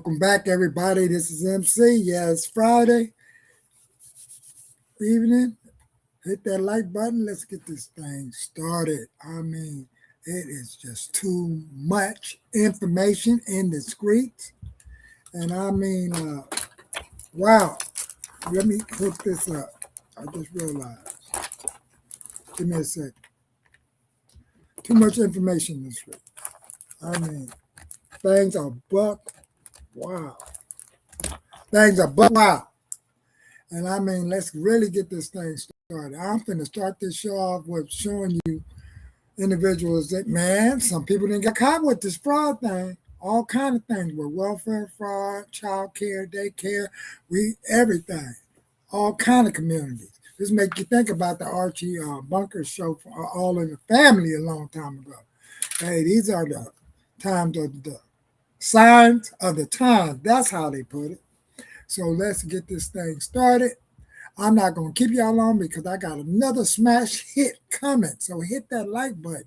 Welcome back, everybody. This is MC. Yeah, it's Friday evening. Hit that like button. Let's get this thing started. I mean, it is just too much information in the streets. And I mean, wow. Let me hook this up. I just realized. Give me a second. Too much information in the street. I mean, things are buck. Wow. Things are buck. Wow. And I mean, let's really get this thing started. I'm going to start this show off with showing you individuals that, man, some people didn't get caught with this fraud thing. All kind of things with welfare fraud, child care, daycare, everything. All kind of communities. This make you think about the Archie Bunker show for All in the Family a long time ago. Hey, these are the times of the signs of the times. That's how they put it. So let's get this thing started. I'm not going to keep y'all long because I got another smash hit coming. So hit that like button.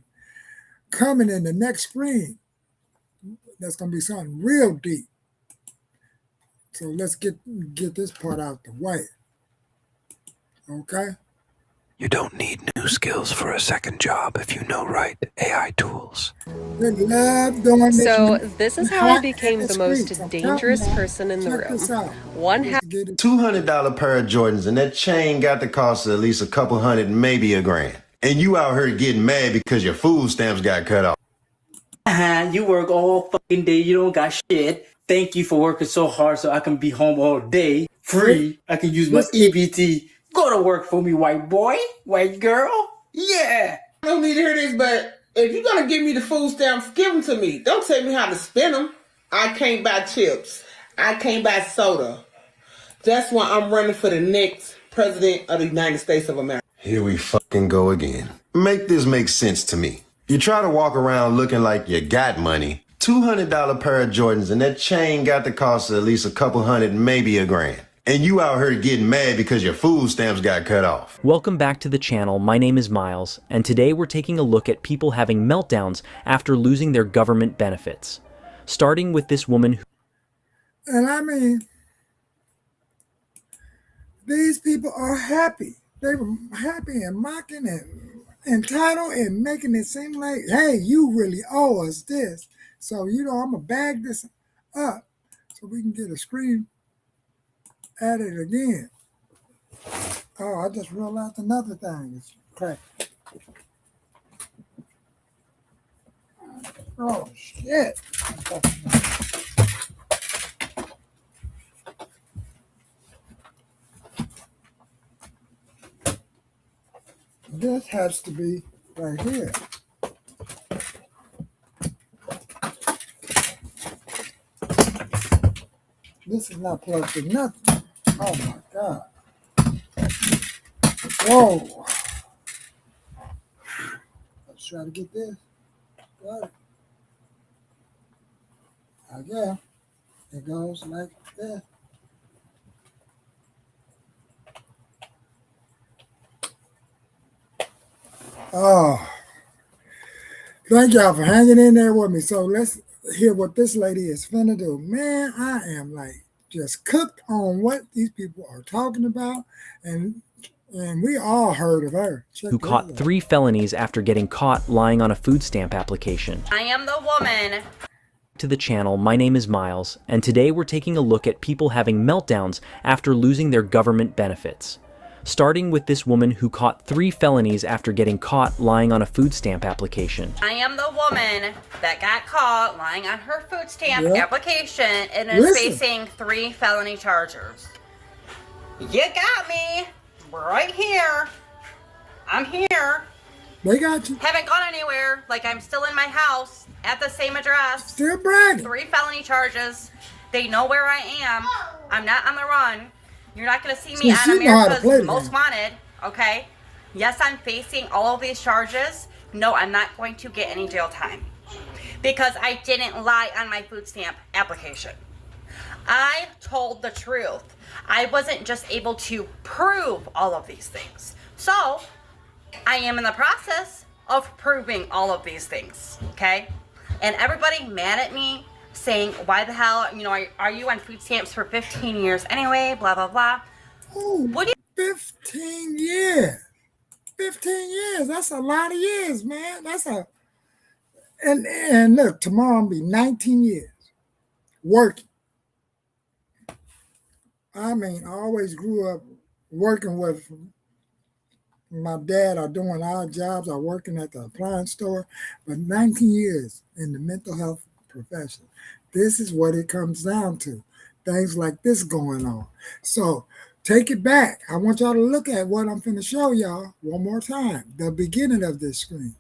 Coming in the next screen. That's going to be something real deep. So let's get this part out the way. Okay? You don't need new skills for a second job if you know right AI tools. So this is how I became the most dangerous person in the room. $200 pair of Jordans, and that chain got the cost of at least a couple hundred, maybe $1,000. And you out here getting mad because your food stamps got cut off. You work all fucking day, you don't got shit. Thank you for working so hard so I can be home all day, free. I can use my EBT. Go to work for me, white boy, white girl. Yeah. I don't need to hear this, but if you're going to give me the food stamps, give them to me. Don't tell me how to spend them. I can't buy chips. I can't buy soda. That's why I'm running for the next president of the United States of America. Here we fucking go again. Make this make sense to me. You try to walk around looking like you got money. $200 pair of Jordans, and that chain got the cost of at least a couple hundred, maybe $1,000. And you out here getting mad because your food stamps got cut off. Welcome back to the channel. My name is Miles, and today we're taking a look at people having meltdowns after losing their government benefits. Starting with this woman who... And I mean, these people are happy. They were happy and mocking and entitled and making it seem like, hey, you really owe us this. So, I'm going to bag this up so we can get a screen at it again. Oh, I just realized another thing. It's crack. Oh, shit. This has to be right here. This is not plugged in nothing. Oh my God. Whoa. Let's try to get this. Got it. Yeah. It goes like that. Oh. Thank y'all for hanging in there with me. So let's hear what this lady is finna do. Man, I am like just cooked on what these people are talking about, and we all heard of her. Who caught 3 felonies after getting caught lying on a food stamp application. I am the woman. To the channel, my name is Miles, and today we're taking a look at people having meltdowns after losing their government benefits. Starting with this woman who caught 3 felonies after getting caught lying on a food stamp application. I am the woman that got caught lying on her food stamp application and is facing 3 felony charges. You got me right here. I'm here. They got you. Haven't gone anywhere. Like, I'm still in my house at the same address. Still bragging. 3 felony charges. They know where I am. I'm not on the run. You're not going to see me on America's Most Wanted, okay? Yes, I'm facing all of these charges. No, I'm not going to get any jail time because I didn't lie on my food stamp application. I told the truth. I wasn't just able to prove all of these things. So, I am in the process of proving all of these things, okay? And everybody mad at me saying, why the hell, are you on food stamps for 15 years anyway, blah, blah, blah. Oh, What do you 15 years. 15 years. That's a lot of years, man. And look, tomorrow I'll be 19 years working. I mean, I always grew up working with my dad or doing odd jobs or working at the appliance store, but 19 years in the mental health profession. This is what it comes down to. Things like this going on. So take it back. I want y'all to look at what I'm going to show y'all one more time. The beginning of this screen.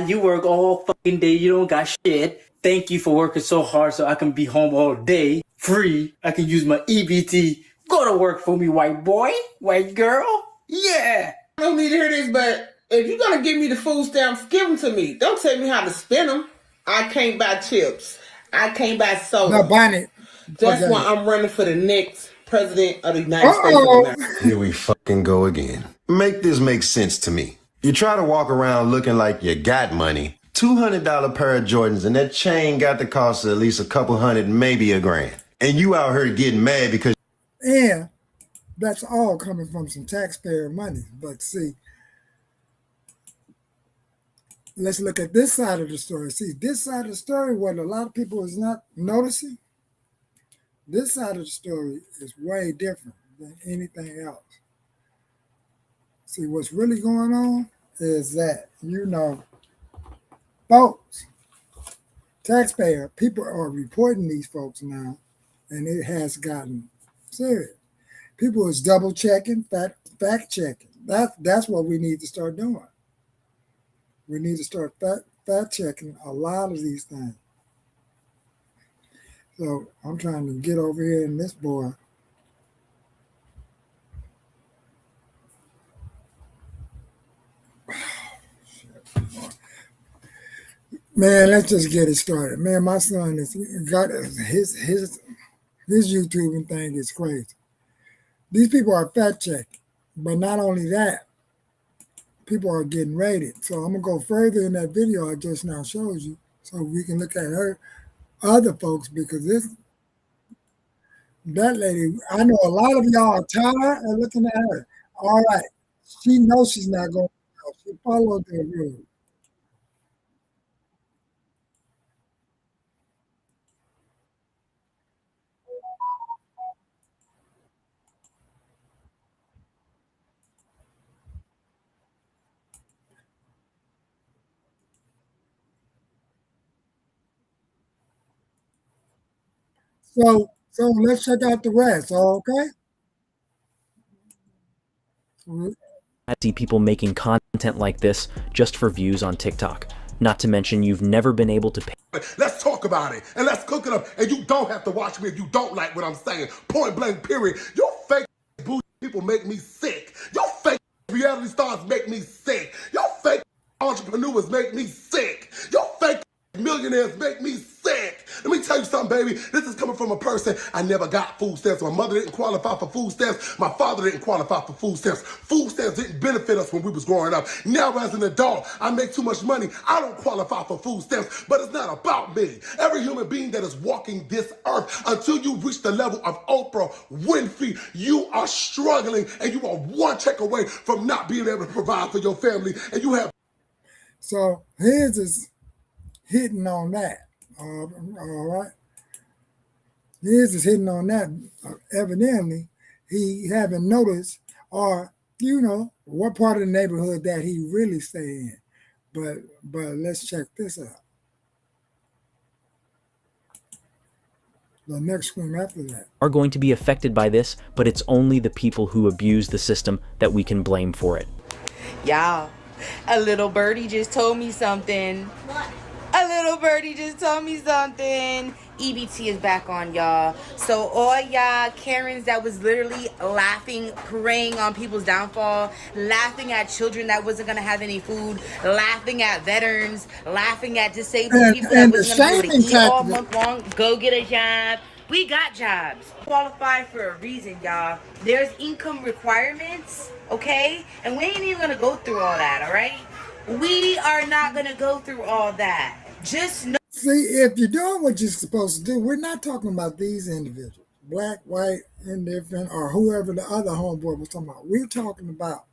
You work all fucking day. You don't got shit. Thank you for working so hard so I can be home all day. Free. I can use my EBT. Go to work for me, white boy. White girl. Yeah. I don't need to hear this, but if you're going to give me the food stamps, give them to me. Don't tell me how to spend them. I can't buy chips. I can't buy soda. No, Bonnie. That's Okay. why I'm running for the next president of the United States of America. Here we fucking go again. Make this make sense to me. You try to walk around looking like you got money. $200 pair of Jordans and that chain got the cost of at least a couple hundred, maybe $1,000. And you out here getting mad because... And that's all coming from some taxpayer money. But see, let's look at this side of the story. See, this side of the story, what a lot of people is not noticing, this side of the story is way different than anything else. See, what's really going on is that, folks, taxpayer, people are reporting these folks now, and it has gotten serious. People is double checking, fact checking. That's what we need to start doing. We need to start fact checking a lot of these things. So I'm trying to get over here in this boy. Man, let's just get it started. Man, my son has got his YouTubing thing is crazy. These people are fact checking, but not only that, people are getting rated. So I'm gonna go further in that video I just now showed you, so we can look at other folks, because that lady, I know a lot of y'all are tired of looking at her. All right, she knows she's not going. She followed the rule. So let's check out the rest. Okay. I see people making content like this just for views on TikTok. Not to mention you've never been able to pay. Let's talk about it and let's cook it up. And you don't have to watch me if you don't like what I'm saying. Point blank, period. Your fake bougie people make me sick. Your fake reality stars make me sick. Your fake entrepreneurs make me sick. Your fake millionaires make me sick. Let me tell you something, baby. This is coming from a person. I never got food stamps. My mother didn't qualify for food stamps. My father didn't qualify for food stamps. Food stamps didn't benefit us when we was growing up. Now as an adult, I make too much money. I don't qualify for food stamps, but it's not about me. Every human being that is walking this earth, until you reach the level of Oprah Winfrey, you are struggling and you are one check away from not being able to provide for your family. And you have... So his is hitting on that. All right. His is hitting on that. Evidently, he haven't noticed, or what part of the neighborhood that he really stay in. But let's check this out. The next screen after that. Are going to be affected by this, but it's only the people who abuse the system that we can blame for it. Y'all, a little birdie just told me something. What? A little birdie just told me something. EBT is back on, y'all. So all y'all Karens that was literally laughing, preying on people's downfall, laughing at children that wasn't gonna have any food, laughing at veterans, laughing at disabled people that wasn't gonna be able to eat all month long, go get a job. We got jobs. Qualify for a reason, y'all. There's income requirements, okay? And we ain't even gonna go through all that, all right? We are not going to go through all that. Just know. See, if you're doing what you're supposed to do, we're not talking about these individuals, black, white, indifferent, or whoever the other homeboy was talking about. We're talking about,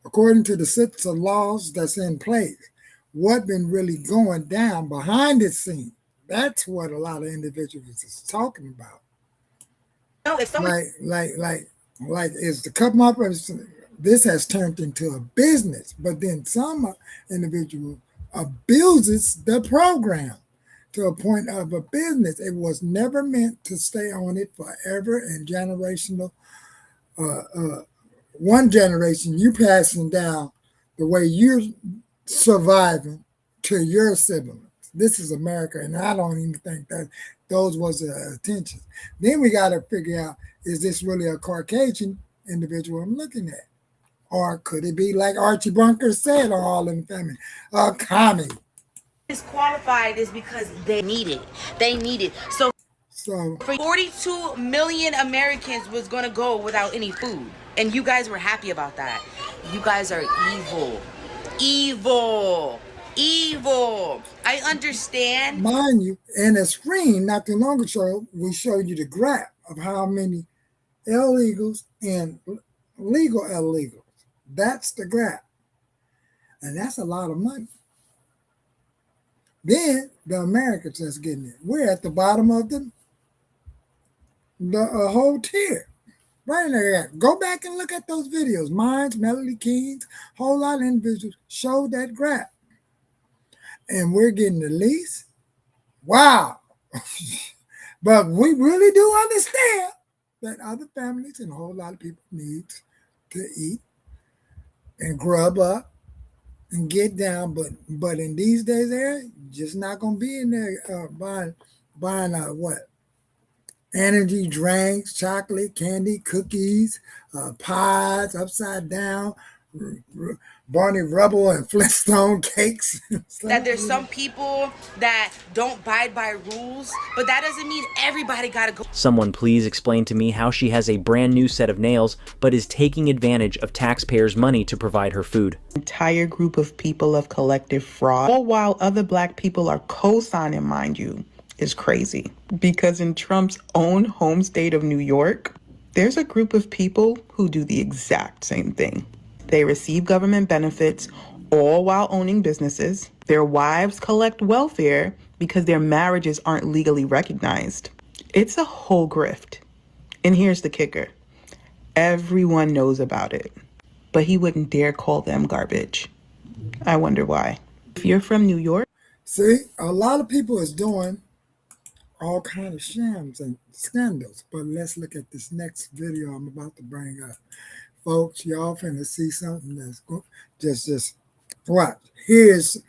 according to the sets of laws that's in place, what been really going down behind the scene. That's what a lot of individuals is talking about. No, if someone Like is the come up, this has turned into a business, but then some individual abuses the program to a point of a business. It was never meant to stay on it forever and generational. One generation, you passing down the way you're surviving to your siblings. This is America, and I don't even think that those was the intentions. Then we got to figure out, is this really a Caucasian individual I'm looking at? Or could it be like Archie Bunker said on All in the Family, a commie? disqualified is because they need it. They need it. So for 42 million Americans was going to go without any food. And you guys were happy about that. You guys are evil. Evil. Evil. I understand. Mind you, in a screen not too long ago, we showed you the graph of how many illegals and legal illegals. That's the graph. And that's a lot of money. Then the Americans that's getting it. We're at the bottom of the whole tier. Right there. Go back and look at those videos. Mines, Melody Kings, whole lot of individuals showed that graph. And we're getting the least. Wow. But we really do understand that other families and a whole lot of people need to eat and grub up and get down. But in these days there, just not going to be in there buying what? Energy drinks, chocolate, candy, cookies, pies, upside down, Barney Rubble and Flintstone cakes. That there's some people that don't abide by rules, but that doesn't mean everybody gotta go. Someone please explain to me how she has a brand new set of nails, but is taking advantage of taxpayers' money to provide her food. Entire group of people of collective fraud, all while other black people are co-signing, mind you, is crazy. Because in Trump's own home state of New York, there's a group of people who do the exact same thing. They receive government benefits all while owning businesses. Their wives collect welfare because their marriages aren't legally recognized. It's a whole grift. And here's the kicker. Everyone knows about it, but he wouldn't dare call them garbage. I wonder why. If you're from New York. See, a lot of people is doing all kind of shams and scandals, but let's look at this next video I'm about to bring up. Folks, y'all finna see something that's just watch. Here's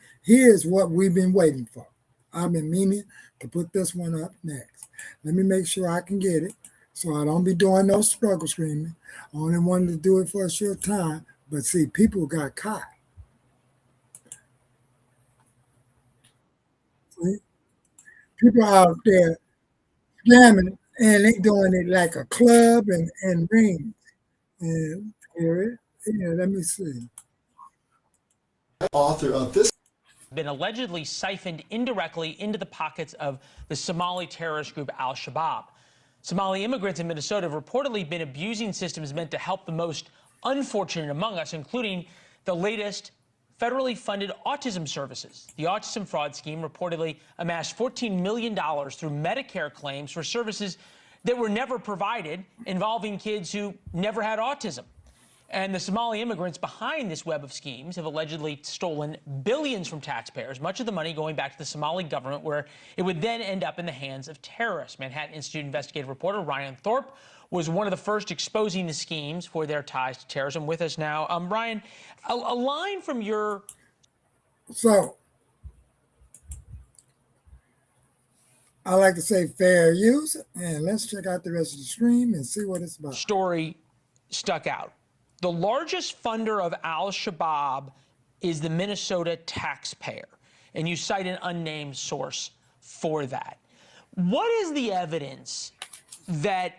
what we've been waiting for. I've been meaning to put this one up next. Let me make sure I can get it so I don't be doing no struggle screaming. I only wanted to do it for a short time, but see, people got caught. See? People out there scamming, and they doing it like a club and rings. And here, let me see. Author of this been allegedly siphoned indirectly into the pockets of the Somali terrorist group Al-Shabaab. Somali immigrants in Minnesota have reportedly been abusing systems meant to help the most unfortunate among us, including the latest federally funded autism services. The autism fraud scheme reportedly amassed $14 million through Medicare claims for services that were never provided, involving kids who never had autism. And the Somali immigrants behind this web of schemes have allegedly stolen billions from taxpayers, much of the money going back to the Somali government, where it would then end up in the hands of terrorists. Manhattan Institute investigative reporter Ryan Thorpe was one of the first exposing the schemes for their ties to terrorism. With us now, Ryan, a line from your... So, I like to say fair use, and let's check out the rest of the stream and see what it's about. Story stuck out. The largest funder of Al-Shabaab is the Minnesota taxpayer, and you cite an unnamed source for that. What is the evidence that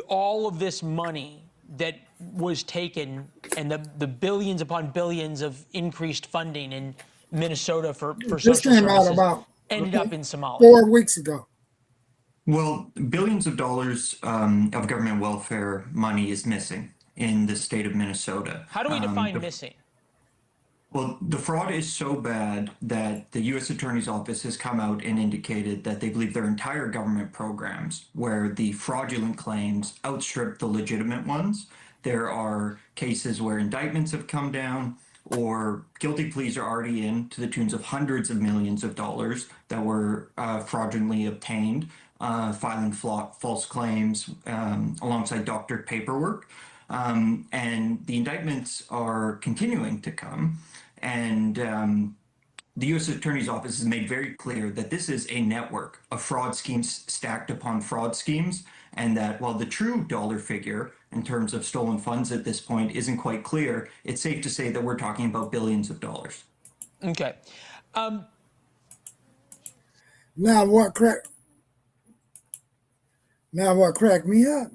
all of this money that was taken and the billions upon billions of increased funding in Minnesota for This social came out services about ended up in Somalia? 4 weeks ago. Well, billions of dollars of government welfare money is missing in the state of Minnesota. How do we define missing? Well, the fraud is so bad that the U.S. Attorney's Office has come out and indicated that they believe their entire government programs, where the fraudulent claims outstrip the legitimate ones. There are cases where indictments have come down or guilty pleas are already in to the tunes of hundreds of millions of dollars that were fraudulently obtained, filing false claims alongside doctored paperwork. And the indictments are continuing to come. And the U.S. Attorney's Office has made very clear that this is a network of fraud schemes stacked upon fraud schemes, and that while the true dollar figure in terms of stolen funds at this point isn't quite clear, it's safe to say that we're talking about billions of dollars. Okay. Now what cracked me up?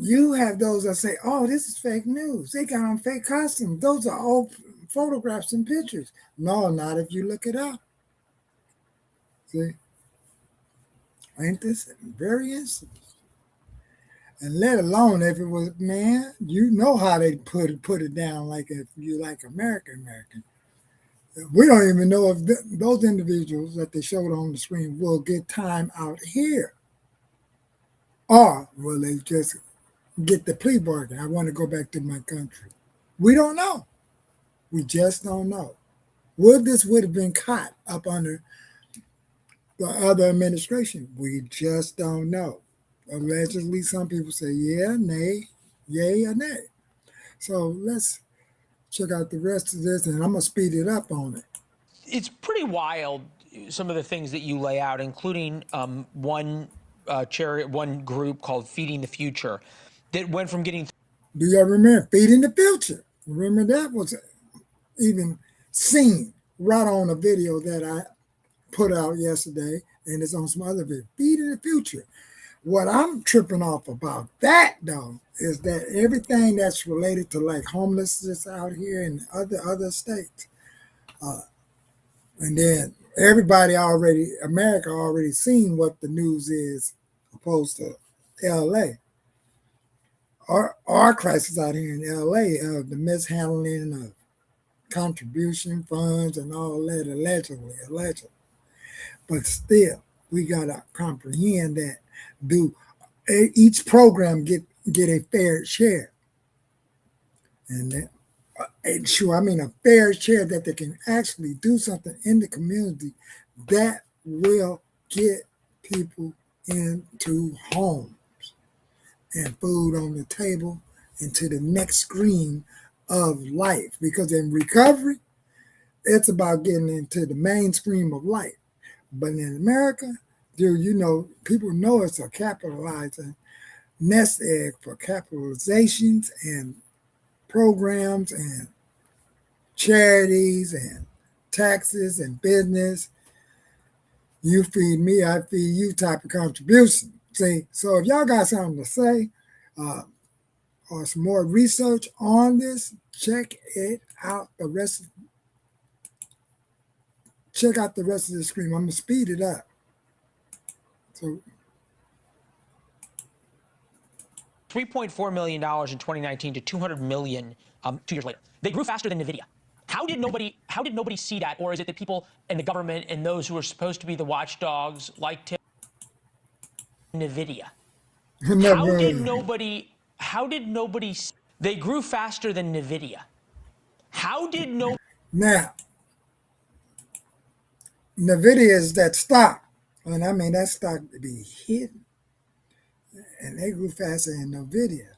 You have those that say, "Oh, this is fake news. They got on fake costumes. Those are old photographs and pictures." No, not if you look it up. See? Ain't this very instant? And let alone if it was, man, you know how they put it down, like if you like American. We don't even know if those individuals that they showed on the screen will get time out here. Or will they just get the plea bargain? I want to go back to my country. We don't know. We just don't know. Would have been caught up under the other administration? We just don't know. Allegedly, some people say yeah, nay, yay, or nay. So let's check out the rest of this, and I'm going to speed it up on it. It's pretty wild, some of the things that you lay out, including one group called Feeding the Future that went from getting... Do y'all remember Feeding the Future? Remember that was even seen right on a video that I put out yesterday, and it's on some other video. Feeding the Future. What I'm tripping off about that, though, is that everything that's related to like homelessness out here in other states, and then America already seen what the news is opposed to L.A. Our crisis out here in L.A. of the mishandling of contribution funds and all that, allegedly. But still, we got to comprehend that. Do each program get a fair share? And a fair share that they can actually do something in the community that will get people into homes and food on the table and to the next screen of life. Because in recovery, it's about getting into the mainstream of life. But in America, people know it's a capitalizing nest egg for capitalizations and programs and charities and taxes and business. You feed me, I feed you type of contribution. See, so if y'all got something to say or some more research on this, check out the rest of the screen. I'm gonna speed it up. So $3.4 million in 2019 to $200 million 2 years later. They grew faster than NVIDIA. How did nobody see that? Or is it that people in the government and those who are supposed to be the watchdogs like NVIDIA? How did nobody they grew faster than NVIDIA? Now, NVIDIA is that stock. And I mean, that stock to be hidden. And they grew faster than NVIDIA.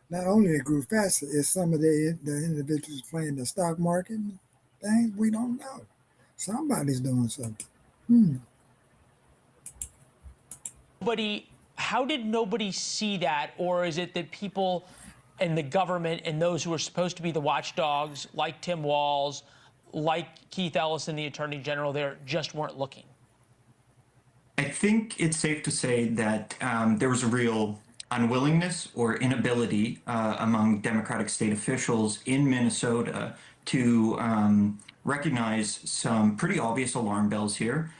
Not only they grew faster, it's some of the individuals playing the stock market things we don't know. Somebody's doing something. How did nobody see that? Or is it that people in the government and those who are supposed to be the watchdogs, like Tim Walz, like Keith Ellison, the Attorney General, there just weren't looking? I think it's safe to say that there was a real unwillingness or inability among Democratic state officials in Minnesota to recognize some pretty obvious alarm bells here.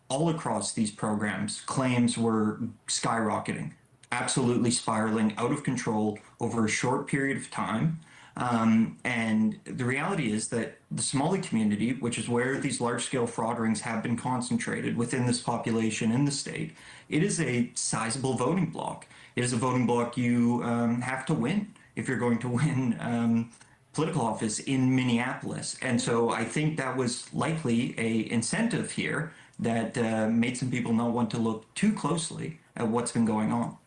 All across these programs, claims were skyrocketing, absolutely spiraling out of control over a short period of time. And the reality is that the Somali community, which is where these large-scale fraud rings have been concentrated within this population in the state, it is a sizable voting bloc. It is a voting bloc you have to win if you're going to win political office in Minneapolis. And so I think that was likely a incentive here that made some people not want to look too closely at what's been going on.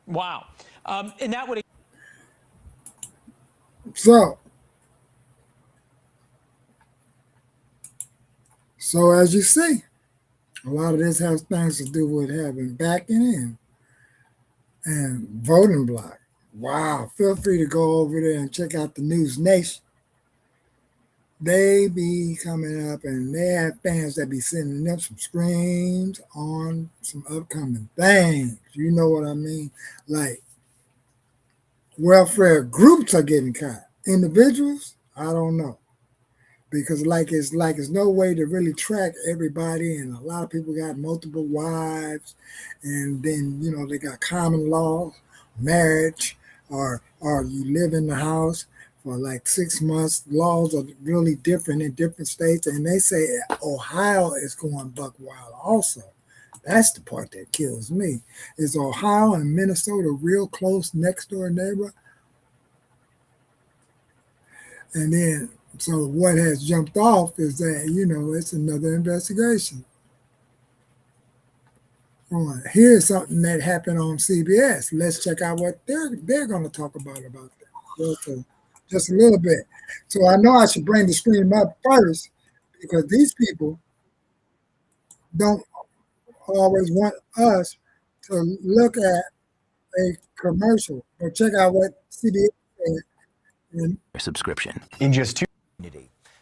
Wow. And that would... So as you see, a lot of this has things to do with having backing in and voting block. Wow. Feel free to go over there and check out the News Nation. They be coming up and they have fans that be sending them some screams on some upcoming things. You know what I mean? Like welfare groups are getting caught. Individuals, I don't know. Because it's no way to really track everybody, and a lot of people got multiple wives, and then they got common law, marriage, or you live in the house for like 6 months. Laws are really different in different states, and they say Ohio is going buck wild also. That's the part that kills me. Is Ohio and Minnesota real close next door neighbor? And then, so what has jumped off is that, it's another investigation. Here's something that happened on CBS. Let's check out what they're going to talk about that. Just a little bit. So I know I should bring the stream up first because these people don't always want us to look at a commercial or check out what CBS said. Subscription. In just 2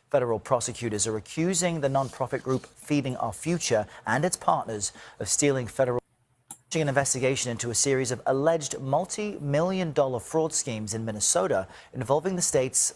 federal prosecutors are accusing the nonprofit group Feeding Our Future and its partners of stealing federal an investigation into a series of alleged multi-million-dollar fraud schemes in Minnesota involving the state's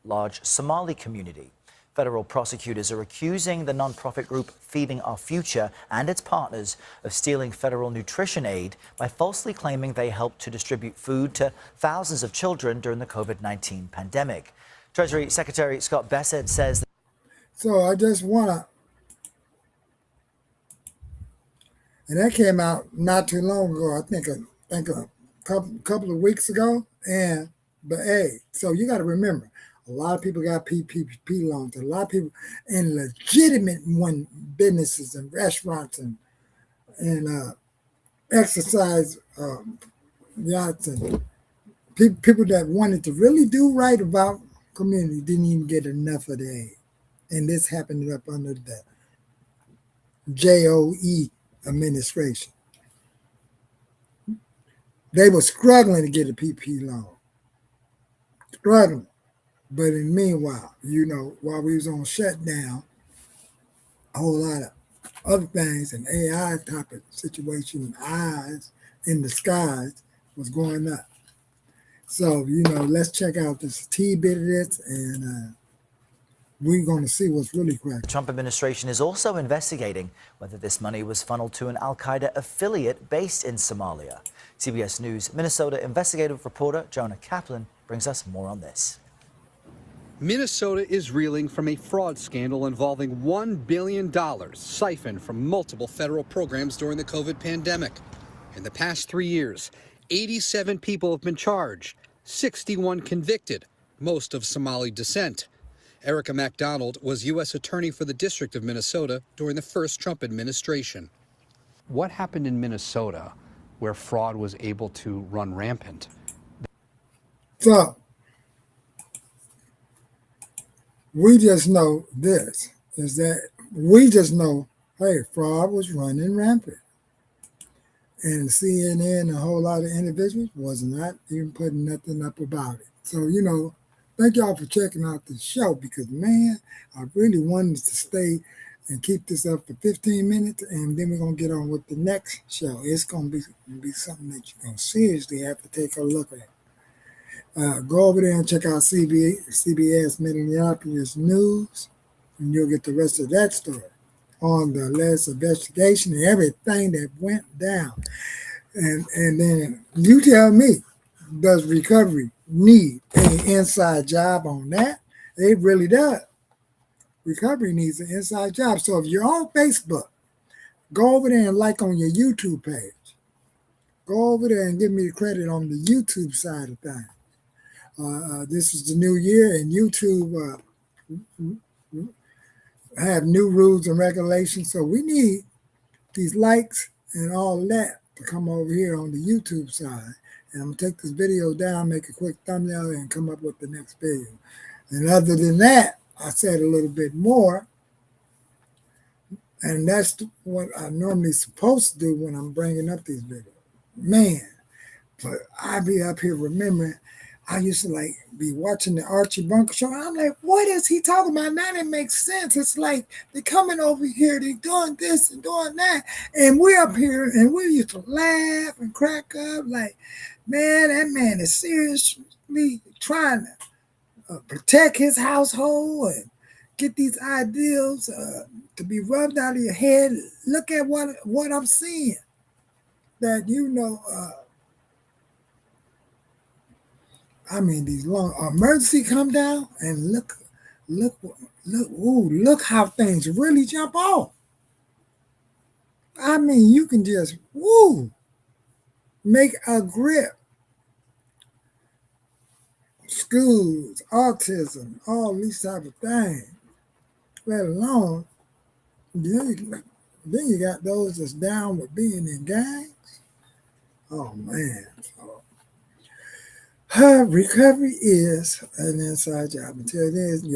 large Somali community. Federal prosecutors are accusing the nonprofit group Feeding Our Future and its partners of stealing federal nutrition aid by falsely claiming they helped to distribute food to thousands of children during the COVID-19 pandemic. Treasury Secretary Scott Bessent says that. So I just want to, and that came out not too long ago, I think a couple of weeks ago. But hey, so you got to remember, a lot of people got PPP loans. A lot of people in legitimate businesses and restaurants and exercise yachts and people that wanted to really do right about community didn't even get enough of the aid. And this happened up under the JOE administration. They were struggling to get a PP loan. Struggling. But in the meanwhile, while we was on shutdown, a whole lot of other things, and AI type of situation, eyes in the skies was going up. So, let's check out this bit of this, and we're going to see what's really cracking. The Trump administration is also investigating whether this money was funneled to an al-Qaeda affiliate based in Somalia. CBS News Minnesota investigative reporter Jonah Kaplan brings us more on this. Minnesota is reeling from a fraud scandal involving $1 billion siphoned from multiple federal programs during the COVID pandemic. In the past 3 years, 87 people have been charged, 61 convicted, most of Somali descent. Erica MacDonald was U.S. Attorney for the District of Minnesota during the first Trump administration. What happened in Minnesota where fraud was able to run rampant? So, we just know this, is that we just know, hey, fraud was running rampant. And CNN and a whole lot of individuals was not even putting nothing up about it. So, thank y'all for checking out the show because, man, I really wanted to stay and keep this up for 15 minutes, and then we're going to get on with the next show. It's going to be something that you're going to seriously have to take a look at. Go over there and check out CBS Minneapolis News, and you'll get the rest of that story on the latest investigation and everything that went down. And then you tell me, does recovery need an inside job on that? It really does. Recovery needs an inside job. So if you're on Facebook, go over there and like on your YouTube page. Go over there and give me the credit on the YouTube side of things. This is the new year, and YouTube have new rules and regulations. So we need these likes and all that to come over here on the YouTube side. And I'm going to take this video down, make a quick thumbnail, and come up with the next video. And other than that, I said a little bit more. And that's what I normally supposed to do when I'm bringing up these videos. Man, but I be up here remembering I used to like be watching the Archie Bunker show. And I'm like, what is he talking about? Now it makes sense. It's like they're coming over here, they're doing this and doing that. And we're up here and we used to laugh and crack up like, man, that man is seriously trying to protect his household and get these ideals to be rubbed out of your head. Look at what I'm seeing. That, I mean, these long emergency come down and look how things really jump off. I mean, you can just make a grip. Schools, autism, all these type of things. Let alone, then you got those that's down with being in gangs. Oh man. So, recovery is an inside job. Until then,